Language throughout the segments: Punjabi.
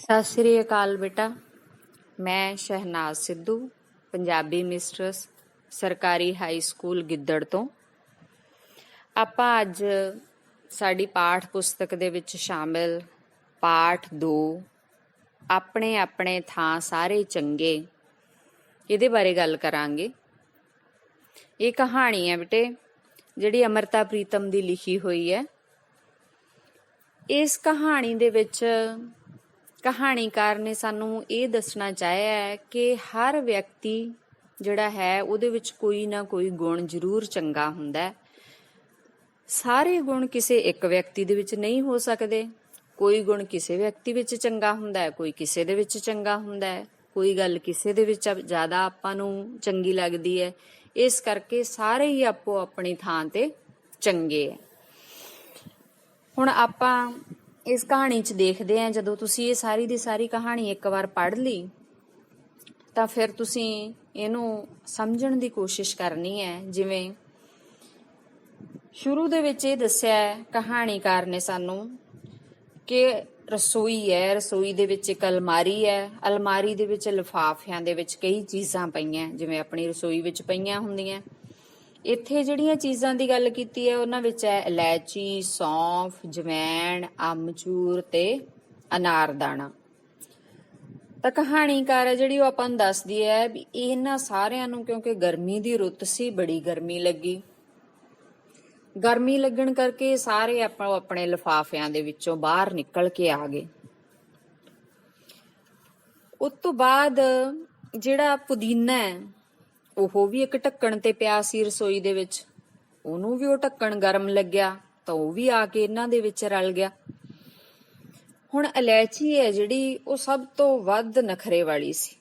ਸਤਿ ਸ੍ਰੀ ਅਕਾਲ ਬੇਟਾ। ਮੈਂ ਸ਼ਹਿਨਾਜ਼ ਸਿੱਧੂ, ਪੰਜਾਬੀ ਮਿਸਟਰਸ, ਸਰਕਾਰੀ ਹਾਈ ਸਕੂਲ ਗਿੱਦੜ ਤੋਂ। ਆਪਾਂ ਅੱਜ ਸਾਡੀ ਪਾਠ ਪੁਸਤਕ ਦੇ ਵਿੱਚ ਸ਼ਾਮਿਲ ਪਾਠ 2 ਆਪਣੇ ਆਪਣੇ ਥਾਂ ਸਾਰੇ ਚੰਗੇ, ਇਹਦੇ ਬਾਰੇ ਗੱਲ ਕਰਾਂਗੇ। ਇਹ ਕਹਾਣੀ ਹੈ ਬੇਟੇ ਜਿਹੜੀ ਅਮ੍ਰਿਤਾ ਪ੍ਰੀਤਮ ਦੀ ਲਿਖੀ ਹੋਈ ਹੈ। ਇਸ ਕਹਾਣੀ ਦੇ ਵਿੱਚ ਕਹਾਣੀਕਾਰ ਨੇ ਸਾਨੂੰ ਇਹ ਦੱਸਣਾ ਚਾਹਿਆ ਹੈ ਕਿ ਹਰ ਵਿਅਕਤੀ ਜਿਹੜਾ ਹੈ ਉਹਦੇ ਵਿੱਚ ਕੋਈ ਨਾ ਕੋਈ ਗੁਣ ਜ਼ਰੂਰ ਚੰਗਾ ਹੁੰਦਾ ਹੈ। ਸਾਰੇ ਗੁਣ ਕਿਸੇ ਇੱਕ ਵਿਅਕਤੀ ਦੇ ਵਿੱਚ ਨਹੀਂ ਹੋ ਸਕਦੇ। ਕੋਈ ਗੁਣ ਕਿਸੇ ਵਿਅਕਤੀ ਵਿੱਚ ਚੰਗਾ ਹੁੰਦਾ ਹੈ, ਕੋਈ ਕਿਸੇ ਦੇ ਵਿੱਚ ਚੰਗਾ ਹੁੰਦਾ ਹੈ, ਕੋਈ ਗੱਲ ਕਿਸੇ ਦੇ ਵਿੱਚ ਜ਼ਿਆਦਾ ਆਪਾਂ ਨੂੰ ਚੰਗੀ ਲੱਗਦੀ ਹੈ। ਇਸ ਕਰਕੇ ਸਾਰੇ ਹੀ ਆਪੋ ਆਪਣੀ ਥਾਂ ਤੇ ਚੰਗੇ ਹੈ। ਹੁਣ ਆਪਾਂ ਇਸ ਕਹਾਣੀ 'ਚ ਦੇਖਦੇ ਹਾਂ, ਜਦੋਂ ਤੁਸੀਂ ਇਹ ਸਾਰੀ ਦੀ ਸਾਰੀ ਕਹਾਣੀ ਇੱਕ ਵਾਰ ਪੜ੍ਹ ਲਈ ਤਾਂ ਫਿਰ ਤੁਸੀਂ ਇਹਨੂੰ ਸਮਝਣ ਦੀ ਕੋਸ਼ਿਸ਼ ਕਰਨੀ ਹੈ। ਜਿਵੇਂ ਸ਼ੁਰੂ ਦੇ ਵਿੱਚ ਇਹ ਦੱਸਿਆ ਕਹਾਣੀਕਾਰ ਨੇ ਸਾਨੂੰ ਕਿ ਰਸੋਈ ਹੈ, ਰਸੋਈ ਦੇ ਵਿੱਚ ਇੱਕ ਅਲਮਾਰੀ ਹੈ, ਅਲਮਾਰੀ ਦੇ ਵਿੱਚ ਲਿਫਾਫਿਆਂ ਦੇ ਵਿੱਚ ਕਈ ਚੀਜ਼ਾਂ ਪਈਆਂ ਜਿਵੇਂ ਆਪਣੀ ਰਸੋਈ ਵਿੱਚ ਪਈਆਂ ਹੁੰਦੀਆਂ। ਇੱਥੇ ਜਿਹੜੀਆਂ ਚੀਜ਼ਾਂ ਦੀ ਗੱਲ ਕੀਤੀ ਹੈ ਉਹਨਾਂ ਵਿੱਚ ਹੈ ਇਲਾਇਚੀ, ਸੌਂਫ, ਜਵੈਣ, ਅਮਚੂਰ ਤੇ ਅਨਾਰਦਾਣਾ। ਤਾਂ ਕਹਾਣੀਕਾਰ ਹੈ ਜਿਹੜੀ ਉਹ ਆਪਾਂ ਨੂੰ ਦੱਸਦੀ ਹੈ ਵੀ ਇਹਨਾਂ ਸਾਰਿਆਂ ਨੂੰ, ਕਿਉਂਕਿ ਗਰਮੀ ਦੀ ਰੁੱਤ ਸੀ, ਬੜੀ ਗਰਮੀ ਲੱਗੀ। ਗਰਮੀ ਲੱਗਣ ਕਰਕੇ ਸਾਰੇ ਆਪਾਂ ਆਪਣੇ ਲਿਫਾਫਿਆਂ ਦੇ ਵਿੱਚੋਂ ਬਾਹਰ ਨਿਕਲ ਕੇ ਆ ਗਏ। ਉਸ ਤੋਂ ਬਾਅਦ ਜਿਹੜਾ ਪੁਦੀਨਾ ਹੈ ਉਹ ਵੀ ਇੱਕ ਢੱਕਣ ਤੇ ਪਿਆ ਸੀ ਰਸੋਈ ਦੇ ਵਿੱਚ, ਉਹਨੂੰ ਵੀ ਉਹ ਢੱਕਣ ਗਰਮ ਲੱਗਿਆ ਤਾਂ ਉਹ ਵੀ ਆ ਕੇ ਇਹਨਾਂ ਦੇ ਵਿੱਚ ਰਲ ਗਿਆ। ਹੁਣ ਇਲਾਇਚੀ ਹੈ ਜਿਹੜੀ ਉਹ ਸਭ ਤੋਂ ਵੱਧ ਨਖਰੇ ਵਾਲੀ ਸੀ।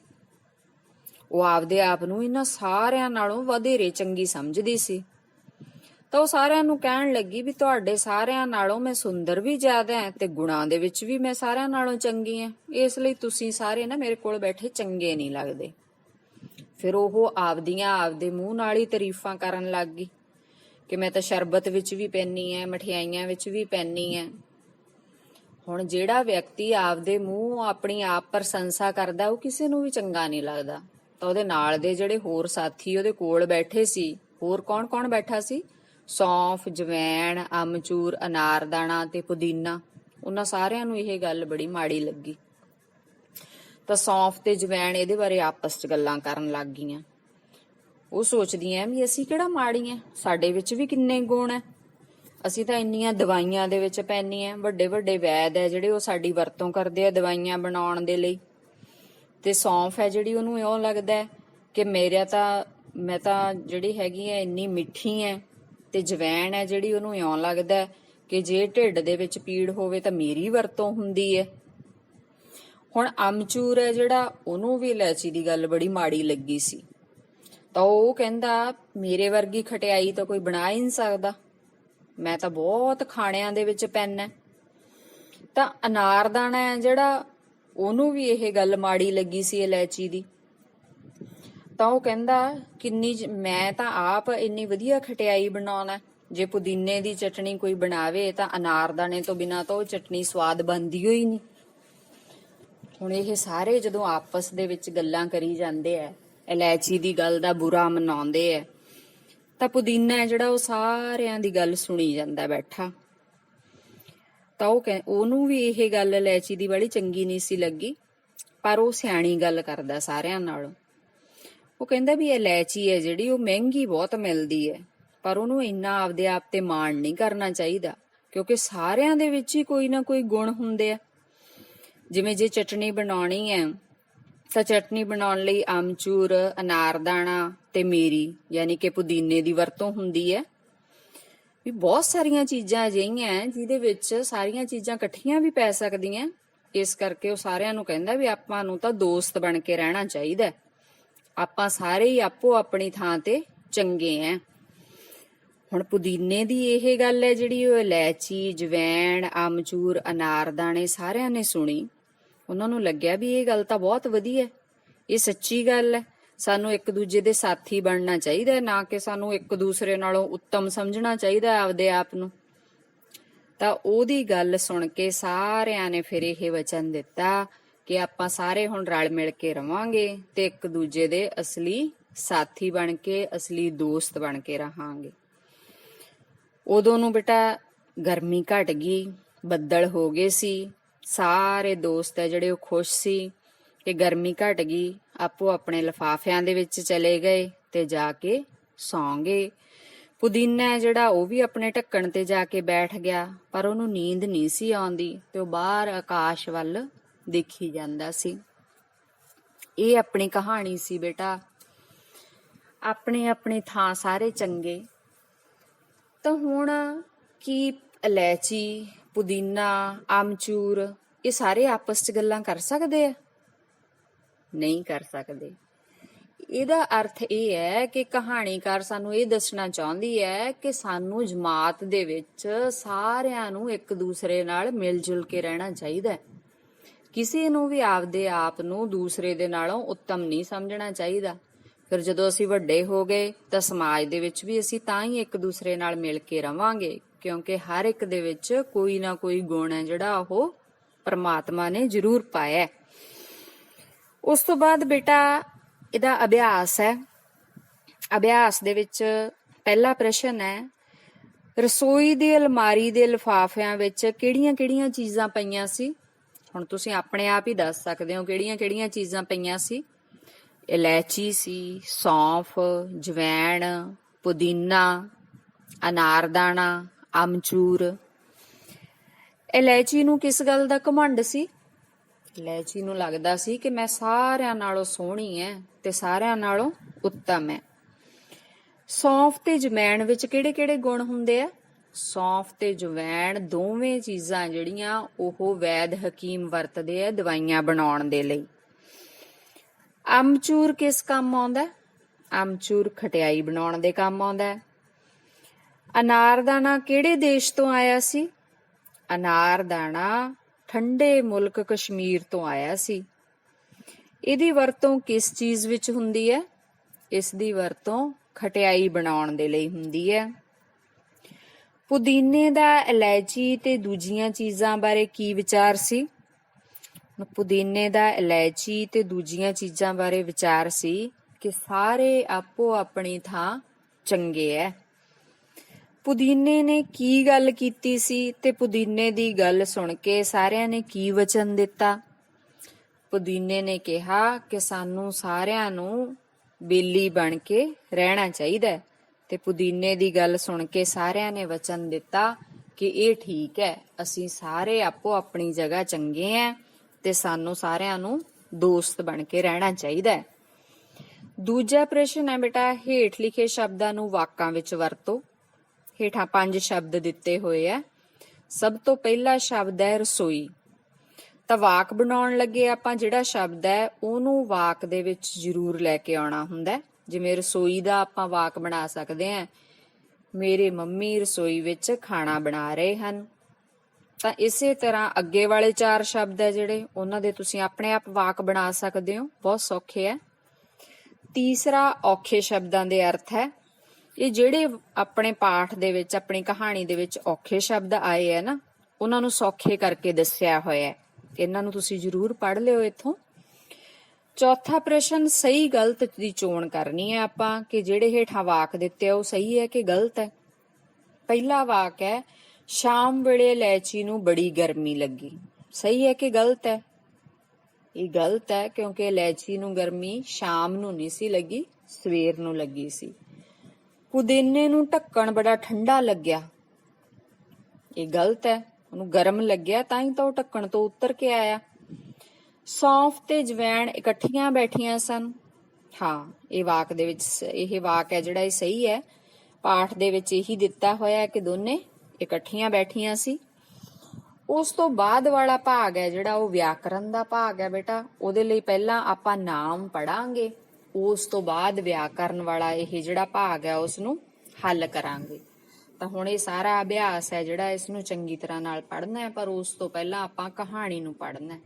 ਉਹ ਆਪਦੇ ਆਪ ਨੂੰ ਇਹਨਾਂ ਸਾਰਿਆਂ ਨਾਲੋਂ ਵਧੇਰੇ ਚੰਗੀ ਸਮਝਦੀ ਸੀ। ਤਾਂ ਉਹ ਸਾਰਿਆਂ ਨੂੰ ਕਹਿਣ ਲੱਗੀ ਵੀ ਤੁਹਾਡੇ ਸਾਰਿਆਂ ਨਾਲੋਂ ਮੈਂ ਸੁੰਦਰ ਵੀ ਜ਼ਿਆਦਾ ਹਾਂ ਤੇ ਗੁਣਾਂ ਦੇ ਵਿੱਚ ਵੀ ਮੈਂ ਸਾਰਿਆਂ ਨਾਲੋਂ ਚੰਗੀ ਹਾਂ, ਇਸ ਲਈ ਤੁਸੀਂ ਸਾਰੇ ਨਾ ਮੇਰੇ ਕੋਲ ਬੈਠੇ ਚੰਗੇ ਨਹੀਂ ਲੱਗਦੇ। ਫਿਰ ਉਹ ਆਪਦੇ ਮੂੰਹ ਨਾਲ ਹੀ ਤਾਰੀਫਾਂ ਕਰਨ ਲੱਗ ਗਈ ਕਿ ਮੈਂ ਤਾਂ ਸ਼ਰਬਤ ਵਿੱਚ ਵੀ ਪੈਂਦੀ ਐ, ਮਠਿਆਈਆਂ ਵਿੱਚ ਵੀ ਪੈਂਦੀ ਐ। ਹੁਣ ਜਿਹੜਾ ਵਿਅਕਤੀ ਆਪਦੇ ਮੂੰਹ ਆਪਣੀ ਆਪ ਪ੍ਰਸ਼ੰਸਾ ਕਰਦਾ ਉਹ ਕਿਸੇ ਨੂੰ ਵੀ ਚੰਗਾ ਨਹੀਂ ਲੱਗਦਾ। ਤਾਂ ਉਹਦੇ ਨਾਲ ਦੇ ਜਿਹੜੇ ਹੋਰ ਸਾਥੀ ਉਹਦੇ ਕੋਲ ਬੈਠੇ ਸੀ, ਹੋਰ ਕੌਣ ਕੌਣ ਬੈਠਾ ਸੀ? ਸੌਂਫ, ਜਵੈਣ, ਅਮਚੂਰ, ਅਨਾਰਦਾਣਾ ਤੇ ਪੁਦੀਨਾ, ਉਹਨਾਂ ਸਾਰਿਆਂ ਨੂੰ ਇਹ ਗੱਲ ਬੜੀ ਮਾੜੀ ਲੱਗੀ। ਤਾਂ ਸੌਂਫ ਤੇ ਜਵੈਣ ਇਹਦੇ ਬਾਰੇ ਆਪਸ 'ਚ ਗੱਲਾਂ ਕਰਨ ਲੱਗ ਗਈਆਂ। ਉਹ ਸੋਚਦੀਆਂ ਵੀ ਅਸੀਂ ਕਿਹੜਾ ਮਾੜੀਆਂ, ਸਾਡੇ ਵਿੱਚ ਵੀ ਕਿੰਨੇ ਗੁਣ ਐ, ਅਸੀਂ ਤਾਂ ਇੰਨੀਆਂ ਦਵਾਈਆਂ ਦੇ ਵਿੱਚ ਪੈਂਦੀਆਂ। ਵੱਡੇ ਵੱਡੇ ਵੈਦ ਹੈ ਜਿਹੜੇ ਉਹ ਸਾਡੀ ਵਰਤੋਂ ਕਰਦੇ ਆ ਦਵਾਈਆਂ ਬਣਾਉਣ ਦੇ ਲਈ। ਤੇ ਸੌਂਫ ਹੈ ਜਿਹੜੀ ਉਹਨੂੰ ਇਉਂ ਲੱਗਦਾ ਕਿ ਮੈਂ ਤਾਂ ਜਿਹੜੀ ਹੈਗੀ ਐ ਇੰਨੀ ਮਿੱਠੀ ਐ। ਤੇ ਜਵੈਣ ਹੈ ਜਿਹੜੀ ਉਹਨੂੰ ਇਉਂ ਲੱਗਦਾ ਕਿ ਜੇ ਢਿੱਡ ਦੇ ਵਿੱਚ ਪੀੜ ਹੋਵੇ ਤਾਂ ਮੇਰੀ ਵਰਤੋਂ ਹੁੰਦੀ ਹੈ। ਹੁਣ ਅਮਚੂਰ ਹੈ ਜਿਹੜਾ ਉਹਨੂੰ ਵੀ ਇਲਾਇਚੀ ਦੀ ਗੱਲ ਬੜੀ ਮਾੜੀ ਲੱਗੀ ਸੀ। ਤਾਂ ਉਹ ਕਹਿੰਦਾ ਮੇਰੇ ਵਰਗੀ ਖਟਿਆਈ ਤਾਂ ਕੋਈ ਬਣਾ ਹੀ ਨਹੀਂ ਸਕਦਾ, ਮੈਂ ਤਾਂ ਬਹੁਤ ਖਾਣਿਆਂ ਦੇ ਵਿੱਚ ਪੈਨਾ। ਤਾਂ ਅਨਾਰਦਾਣਾ ਹੈ ਜਿਹੜਾ ਉਹਨੂੰ ਵੀ ਇਹ ਗੱਲ ਮਾੜੀ ਲੱਗੀ ਸੀ ਇਲਾਇਚੀ ਦੀ। ਤਾਂ ਉਹ ਕਹਿੰਦਾ ਮੈਂ ਤਾਂ ਆਪ ਇੰਨੀ ਵਧੀਆ ਖਟਿਆਈ ਬਣਾਉਣਾ, ਜੇ ਪੁਦੀਨੇ ਦੀ ਚਟਣੀ ਕੋਈ ਬਣਾਵੇ ਤਾਂ ਅਨਾਰਦਾਣੇ ਤੋਂ ਬਿਨਾਂ ਤਾਂ ਉਹ ਚਟਣੀ ਸਵਾਦ ਬਣਦੀ ਹੋਈ ਨਹੀਂ। ਹੁਣ ਇਹ ਸਾਰੇ ਜਦੋਂ ਆਪਸ ਦੇ ਵਿੱਚ ਗੱਲਾਂ ਕਰੀ ਜਾਂਦੇ ਐ, ਇਲਾਇਚੀ ਦੀ ਗੱਲ ਦਾ ਬੁਰਾ ਮਨਾਉਂਦੇ ਐ, ਤਾਂ ਪੁਦੀਨਾ ਜਿਹੜਾ ਉਹ ਸਾਰਿਆਂ ਦੀ ਗੱਲ ਸੁਣੀ ਜਾਂਦਾ ਬੈਠਾ। ਤਾਂ ਉਹਨੂੰ ਵੀ ਇਹ ਗੱਲ ਇਲਾਇਚੀ ਦੀ ਬੜੀ ਚੰਗੀ ਨਹੀਂ ਸੀ ਲੱਗੀ, ਪਰ ਉਹ ਸਿਆਣੀ ਗੱਲ ਕਰਦਾ ਸਾਰਿਆਂ ਨਾਲੋਂ। ਉਹ ਕਹਿੰਦਾ ਵੀ ਇਲਾਇਚੀ ਹੈ ਜਿਹੜੀ ਉਹ ਮਹਿੰਗੀ ਬਹੁਤ ਮਿਲਦੀ ਹੈ, ਪਰ ਉਹਨੂੰ ਇੰਨਾ ਆਪਦੇ ਆਪ ਤੇ ਮਾਣ ਨਹੀਂ ਕਰਨਾ ਚਾਹੀਦਾ, ਕਿਉਂਕਿ ਸਾਰਿਆਂ ਦੇ ਵਿੱਚ ਹੀ ਕੋਈ ਨਾ ਕੋਈ ਗੁਣ ਹੁੰਦੇ ਆ। ਜਿਵੇਂ ਜੇ ਚਟਣੀ ਬਣਾਉਣੀ ਹੈ ਤਾਂ ਚਟਣੀ ਬਣਾਉਣ ਲਈ ਅਮਚੂਰ, ਅਨਾਰਦਾਣਾ ਤੇ ਮੇਰੀ ਯਾਨੀ ਕਿ ਪੁਦੀਨੇ ਦੀ ਵਰਤੋਂ ਹੁੰਦੀ ਹੈ। ਵੀ ਬਹੁਤ ਸਾਰੀਆਂ ਚੀਜ਼ਾਂ ਅਜਿਹੀਆਂ ਜਿਹਦੇ ਵਿੱਚ ਸਾਰੀਆਂ ਚੀਜ਼ਾਂ ਇਕੱਠੀਆਂ ਵੀ ਪੈ ਸਕਦੀਆਂ। ਇਸ ਕਰਕੇ ਉਹ ਸਾਰਿਆਂ ਨੂੰ ਕਹਿੰਦਾ ਵੀ ਆਪਾਂ ਨੂੰ ਤਾਂ ਦੋਸਤ ਬਣ ਕੇ ਰਹਿਣਾ ਚਾਹੀਦਾ, ਆਪਾਂ ਸਾਰੇ ਹੀ ਆਪੋ ਆਪਣੀ ਥਾਂ ਤੇ ਚੰਗੇ ਐ। ਹੁਣ ਪੁਦੀਨੇ ਦੀ ਇਹ ਗੱਲ ਹੈ ਜਿਹੜੀ ਉਹ ਇਲਾਇਚੀ, ਜਵੈਣ, ਅਮਚੂਰ, ਅਨਾਰਦਾਣੇ ਸਾਰਿਆਂ ਨੇ ਸੁਣੀ। ਉਹਨਾਂ ਨੂੰ ਲੱਗਿਆ ਵੀ ਇਹ ਗੱਲ ਤਾਂ ਬਹੁਤ ਵਧੀਆ, ਇਹ ਸੱਚੀ ਗੱਲ ਹੈ, ਸਾਨੂੰ ਇੱਕ ਦੂਜੇ ਦੇ ਸਾਥੀ ਬਣਨਾ ਚਾਹੀਦਾ, ਨਾ ਕਿ ਸਾਨੂੰ ਇੱਕ ਦੂਸਰੇ ਨਾਲੋਂ ਉੱਤਮ ਸਮਝਣਾ ਚਾਹੀਦਾ ਆਪਦੇ ਆਪ ਨੂੰ। ਤਾਂ ਉਹਦੀ ਗੱਲ ਸੁਣ ਕੇ ਸਾਰਿਆਂ ਨੇ ਫਿਰ ਇਹ ਵਚਨ ਦਿੱਤਾ ਕਿ ਆਪਾਂ ਸਾਰੇ ਹੁਣ ਰਲ ਮਿਲ ਕੇ ਰਵਾਂਗੇ ਤੇ ਇੱਕ ਦੂਜੇ ਦੇ ਅਸਲੀ ਸਾਥੀ ਬਣ ਕੇ, ਅਸਲੀ ਦੋਸਤ ਬਣ ਕੇ ਰਹਾਂਗੇ। ਉਦੋਂ ਨੂੰ ਬੇਟਾ ਗਰਮੀ ਘਟ ਗਈ, ਬੱਦਲ ਹੋ ਗਏ ਸੀ, ਸਾਰੇ ਦੋਸਤ ਹੈ ਜਿਹੜੇ ਉਹ ਖੁਸ਼ ਸੀ ਕਿ ਗਰਮੀ ਘਟ ਗਈ। ਆਪੋ ਆਪਣੇ ਲਿਫਾਫਿਆਂ ਦੇ ਵਿੱਚ ਚਲੇ ਗਏ ਤੇ ਜਾ ਕੇ ਸੌਂ ਗਏ। ਪੁਦੀਨਾ ਜਿਹੜਾ ਉਹ ਵੀ ਆਪਣੇ ਢੱਕਣ ਤੇ ਜਾ ਕੇ ਬੈਠ ਗਿਆ, ਪਰ ਉਹਨੂੰ ਨੀਂਦ ਨਹੀਂ ਸੀ ਆਉਂਦੀ ਤੇ ਉਹ ਬਾਹਰ ਆਕਾਸ਼ ਵੱਲ ਦੇਖੀ ਜਾਂਦਾ ਸੀ। ਇਹ ਆਪਣੀ ਕਹਾਣੀ ਸੀ ਬੇਟਾ। ਆਪਣੇ ਆਪਣੇ ਥਾਂ ਸਾਰੇ ਚੰਗੇ। ਤਾਂ ਹੁਣ ਕੀ ਇਲਾਇਚੀ, ਪੁਦੀਨਾ, ਆਮਚੂਰ ਇਹ ਸਾਰੇ ਆਪਸ 'ਚ ਗੱਲਾਂ ਕਰ ਸਕਦੇ ਆ? ਨਹੀਂ ਕਰ ਸਕਦੇ। ਇਹਦਾ ਅਰਥ ਇਹ ਹੈ ਕਿ ਕਹਾਣੀਕਾਰ ਸਾਨੂੰ ਇਹ ਦੱਸਣਾ ਚਾਹੁੰਦੀ ਹੈ ਕਿ ਸਾਨੂੰ ਜਮਾਤ ਦੇ ਵਿੱਚ ਸਾਰਿਆਂ ਨੂੰ ਇੱਕ ਦੂਸਰੇ ਨਾਲ ਮਿਲ ਜੁਲ ਕੇ ਰਹਿਣਾ ਚਾਹੀਦਾ ਹੈ। ਕਿਸੇ ਨੂੰ ਵੀ ਆਪਦੇ ਆਪ ਨੂੰ ਦੂਸਰੇ ਦੇ ਨਾਲੋਂ ਉੱਤਮ ਨਹੀਂ ਸਮਝਣਾ ਚਾਹੀਦਾ। ਫਿਰ ਜਦੋਂ ਅਸੀਂ ਵੱਡੇ ਹੋ ਗਏ ਤਾਂ ਸਮਾਜ ਦੇ ਵਿੱਚ ਵੀ ਅਸੀਂ ਤਾਂ ਹੀ ਇੱਕ ਦੂਸਰੇ ਨਾਲ ਮਿਲ ਕੇ ਰਵਾਂਗੇ, ਕਿਉਂਕਿ ਹਰ ਇੱਕ ਦੇ ਵਿੱਚ ਕੋਈ ਨਾ ਕੋਈ ਗੁਣ ਹੈ ਜਿਹੜਾ ਉਹ ਪਰਮਾਤਮਾ ਨੇ ਜ਼ਰੂਰ ਪਾਇਆ। ਉਸ ਤੋਂ ਬਾਅਦ ਬੇਟਾ ਇਹਦਾ ਅਭਿਆਸ ਹੈ। ਅਭਿਆਸ ਦੇ ਵਿੱਚ ਪਹਿਲਾ ਪ੍ਰਸ਼ਨ ਹੈ, ਰਸੋਈ ਦੀ ਅਲਮਾਰੀ ਦੇ ਲਿਫਾਫਿਆਂ ਵਿੱਚ ਕਿਹੜੀਆਂ-ਕਿਹੜੀਆਂ ਚੀਜ਼ਾਂ ਪਈਆਂ ਸੀ? ਹੁਣ ਤੁਸੀਂ ਆਪਣੇ ਆਪ ਹੀ ਦੱਸ ਸਕਦੇ ਹੋ ਕਿਹੜੀਆਂ-ਕਿਹੜੀਆਂ ਚੀਜ਼ਾਂ ਪਈਆਂ ਸੀ। ਇਲਾਇਚੀ ਸੀ, ਸੌਂਫ, ਜਵੈਣ, ਪੁਦੀਨਾ, ਅਨਾਰਦਾਨਾ, ਅਮਚੂਰ। ਇਲਾਇਚੀ ਨੂੰ ਕਿਸ ਗੱਲ ਦਾ ਘਮੰਡ ਸੀ? ਇਲਾਇਚੀ ਨੂੰ ਲੱਗਦਾ ਸੀ ਕਿ ਮੈਂ ਸਾਰਿਆਂ ਨਾਲੋਂ ਸੋਹਣੀ ਐ ਤੇ ਸਾਰਿਆਂ ਨਾਲੋਂ ਉੱਤਮ ਐ। ਸੌਂਫ ਤੇ ਜਵੈਣ ਵਿੱਚ ਕਿਹੜੇ-ਕਿਹੜੇ ਗੁਣ ਹੁੰਦੇ ਆ? ਸੌਂਫ ਤੇ ਜਵੈਣ ਦੋਵੇਂ ਚੀਜ਼ਾਂ ਜਿਹੜੀਆਂ ਉਹ ਵੈਦ ਹਕੀਮ ਵਰਤਦੇ ਆ ਦਵਾਈਆਂ ਬਣਾਉਣ ਦੇ ਲਈ। ਅਮਚੂਰ ਕਿਸ ਕੰਮ ਆਉਂਦਾ? ਅਮਚੂਰ ਖਟਿਆਈ ਬਣਾਉਣ ਦੇ ਕੰਮ ਆਉਂਦਾ। ਅਨਾਰਦਾਨਾ ਕਿਹੜੇ ਦੇਸ਼ ਤੋਂ ਆਇਆ ਸੀ? ਅਨਾਰਦਾਨਾ ਠੰਡੇ ਮੁਲਕ ਕਸ਼ਮੀਰ ਤੋਂ ਆਇਆ ਸੀ। ਇਹਦੀ ਵਰਤੋਂ ਕਿਸ ਚੀਜ਼ ਵਿੱਚ ਹੁੰਦੀ ਹੈ? ਇਸ ਦੀ ਵਰਤੋਂ ਖਟਿਆਈ ਬਣਾਉਣ ਦੇ ਲਈ ਹੁੰਦੀ ਹੈ। ਪੁਦੀਨੇ ਦਾ ਇਲਾਇਚੀ ਤੇ ਦੂਜੀਆਂ ਚੀਜ਼ਾਂ ਬਾਰੇ ਕੀ ਵਿਚਾਰ ਸੀ? ਪੁਦੀਨੇ ਦਾ ਇਲਾਇਚੀ ਤੇ ਦੂਜੀਆਂ ਚੀਜ਼ਾਂ ਬਾਰੇ ਵਿਚਾਰ ਸੀ ਕਿ ਸਾਰੇ ਆਪੋ ਆਪਣੀ ਥਾਂ ਚੰਗੇ ਐ। ਪੁਦੀਨੇ ਨੇ ਕੀ ਗੱਲ ਕੀਤੀ ਸੀ ਤੇ ਪੁਦੀਨੇ ਦੀ ਗੱਲ ਸੁਣ ਕੇ ਸਾਰਿਆਂ ਨੇ ਕੀ ਵਚਨ ਦਿੱਤਾ? ਪੁਦੀਨੇ ਨੇ ਕਿਹਾ ਕਿ ਸਾਨੂੰ ਸਾਰਿਆਂ ਨੂੰ ਬੇਲੀ ਬਣ ਕੇ ਰਹਿਣਾ ਚਾਹੀਦਾ ਹੈ ਤੇ ਪੁਦੀਨੇ ਦੀ ਗੱਲ ਸੁਣ ਕੇ ਸਾਰਿਆਂ ਨੇ ਵਚਨ ਦਿੱਤਾ ਕਿ ਇਹ ਠੀਕ ਹੈ, ਅਸੀਂ ਸਾਰੇ ਆਪੋ ਆਪਣੀ ਜਗ੍ਹਾ ਚੰਗੇ ਆ ਤੇ ਸਾਨੂੰ ਸਾਰਿਆਂ ਨੂੰ ਦੋਸਤ ਬਣ ਕੇ ਰਹਿਣਾ ਚਾਹੀਦਾ ਹੈ। ਦੂਜਾ ਪ੍ਰਸ਼ਨ ਹੈ ਬੇਟਾ, ਹੇਠ ਲਿਖੇ ਸ਼ਬਦਾਂ ਨੂੰ ਵਾਕਾਂ ਵਿੱਚ ਵਰਤੋ। ਹੇਠਾਂ 5 ਸ਼ਬਦ ਦਿੱਤੇ ਹੋਏ ਆ। ਸਭ ਤੋਂ ਪਹਿਲਾ ਸ਼ਬਦ ਹੈ ਰਸੋਈ। ਤਾਂ ਵਾਕ ਬਣਾਉਣ ਲੱਗੇ ਆਪਾਂ ਜਿਹੜਾ ਸ਼ਬਦ ਹੈ ਉਹਨੂੰ ਵਾਕ ਦੇ ਵਿੱਚ ਜ਼ਰੂਰ ਲੈ ਕੇ ਆਉਣਾ ਹੁੰਦਾ। ਜਿਵੇਂ ਰਸੋਈ ਦਾ ਆਪਾਂ ਵਾਕ ਬਣਾ ਸਕਦੇ ਹਾਂ, ਮੇਰੇ ਮੰਮੀ ਰਸੋਈ ਵਿੱਚ ਖਾਣਾ ਬਣਾ ਰਹੇ ਹਨ। ਤਾਂ ਇਸੇ ਤਰ੍ਹਾਂ ਅੱਗੇ ਵਾਲੇ 4 ਸ਼ਬਦ ਹੈ ਜਿਹੜੇ ਉਹਨਾਂ ਦੇ ਤੁਸੀਂ ਆਪਣੇ ਆਪ ਵਾਕ ਬਣਾ ਸਕਦੇ ਹੋ, ਬਹੁਤ ਸੌਖੇ ਹੈ। ਤੀਸਰਾ ਔਖੇ ਸ਼ਬਦਾਂ ਦੇ ਅਰਥ ਹੈ। ਇਹ ਜਿਹੜੇ ਆਪਣੇ ਪਾਠ ਦੇ ਵਿੱਚ, ਆਪਣੀ ਕਹਾਣੀ ਦੇ ਵਿੱਚ ਔਖੇ ਸ਼ਬਦ ਆਏ ਹੈ ਨਾ, ਉਹਨਾਂ ਨੂੰ ਸੌਖੇ ਕਰਕੇ ਦੱਸਿਆ ਹੋਇਆ ਹੈ। ਇਹਨਾਂ ਨੂੰ ਤੁਸੀਂ ਜ਼ਰੂਰ ਪੜ੍ਹ ਲਿਓ ਇੱਥੋਂ। ਚੌਥਾ ਪ੍ਰਸ਼ਨ, ਸਹੀ ਗਲਤ ਦੀ ਚੋਣ ਕਰਨੀ ਹੈ ਆਪਾਂ ਕਿ ਜਿਹੜੇ ਹੇਠਾਂ ਵਾਕ ਦਿੱਤੇ ਉਹ ਸਹੀ ਹੈ ਕਿ ਗਲਤ ਹੈ। ਪਹਿਲਾ ਵਾਕ ਹੈ, ਸ਼ਾਮ ਵੇਲੇ ਇਲਾਇਚੀ ਨੂੰ ਬੜੀ ਗਰਮੀ ਲੱਗੀ। ਸਹੀ ਹੈ ਕਿ ਗਲਤ ਹੈ? ਇਹ ਗਲਤ ਹੈ, ਕਿਉਂਕਿ ਇਲਾਇਚੀ ਨੂੰ ਗਰਮੀ ਸ਼ਾਮ ਨੂੰ ਨਹੀਂ ਸੀ ਲੱਗੀ, ਸਵੇਰ ਨੂੰ ਲੱਗੀ ਸੀ। ਪੁਦੀਨੇ ਨੂੰ ਢੱਕਣ ਬੜਾ ਠੰਡਾ ਲੱਗਿਆ। ਇਹ ਗਲਤ ਹੈ, ਉਹਨੂੰ ਗਰਮ ਲੱਗਿਆ ਤਾਂ ਹੀ ਤਾਂ ਉਹ ਢੱਕਣ ਤੋਂ ਉਤਰ ਕੇ ਆਇਆ। ਸੌਂਫ ਤੇ ਜਵੈਣ ਇਕੱਠੀਆਂ ਬੈਠੀਆਂ ਸਨ। ਹਾਂ, ਇਹ ਵਾਕ ਦੇ ਵਿੱਚ ਇਹ ਵਾਕ ਹੈ ਜਿਹੜਾ ਇਹ ਸਹੀ ਹੈ। ਪਾਠ ਦੇ ਵਿੱਚ ਇਹੀ ਦਿੱਤਾ ਹੋਇਆ ਕਿ ਦੋਨੇ ਇਕੱਠੀਆਂ ਬੈਠੀਆਂ ਸੀ। ਉਸ ਤੋਂ ਬਾਅਦ ਵਾਲਾ ਭਾਗ ਹੈ ਜਿਹੜਾ ਉਹ ਵਿਆਕਰਨ ਦਾ ਭਾਗ ਹੈ ਬੇਟਾ। ਉਹਦੇ ਲਈ ਪਹਿਲਾਂ ਆਪਾਂ ਨਾਮ ਪੜਾਂਗੇ, ਉਸ ਤੋਂ ਬਾਅਦ ਵਿਆਕਰਨ ਵਾਲਾ ਇਹ ਜਿਹੜਾ ਭਾਗ ਹੈ ਉਸ ਨੂੰ ਹੱਲ ਕਰਾਂਗੇ। ਤਾਂ ਹੁਣ ਇਹ ਸਾਰਾ ਅਭਿਆਸ ਹੈ ਜਿਹੜਾ ਇਸ ਨੂੰ ਚੰਗੀ ਤਰ੍ਹਾਂ ਨਾਲ ਪੜ੍ਹਨਾ ਹੈ, ਪਰ ਉਸ ਤੋਂ ਪਹਿਲਾਂ ਆਪਾਂ ਕਹਾਣੀ ਨੂੰ ਪੜ੍ਹਨਾ ਹੈ।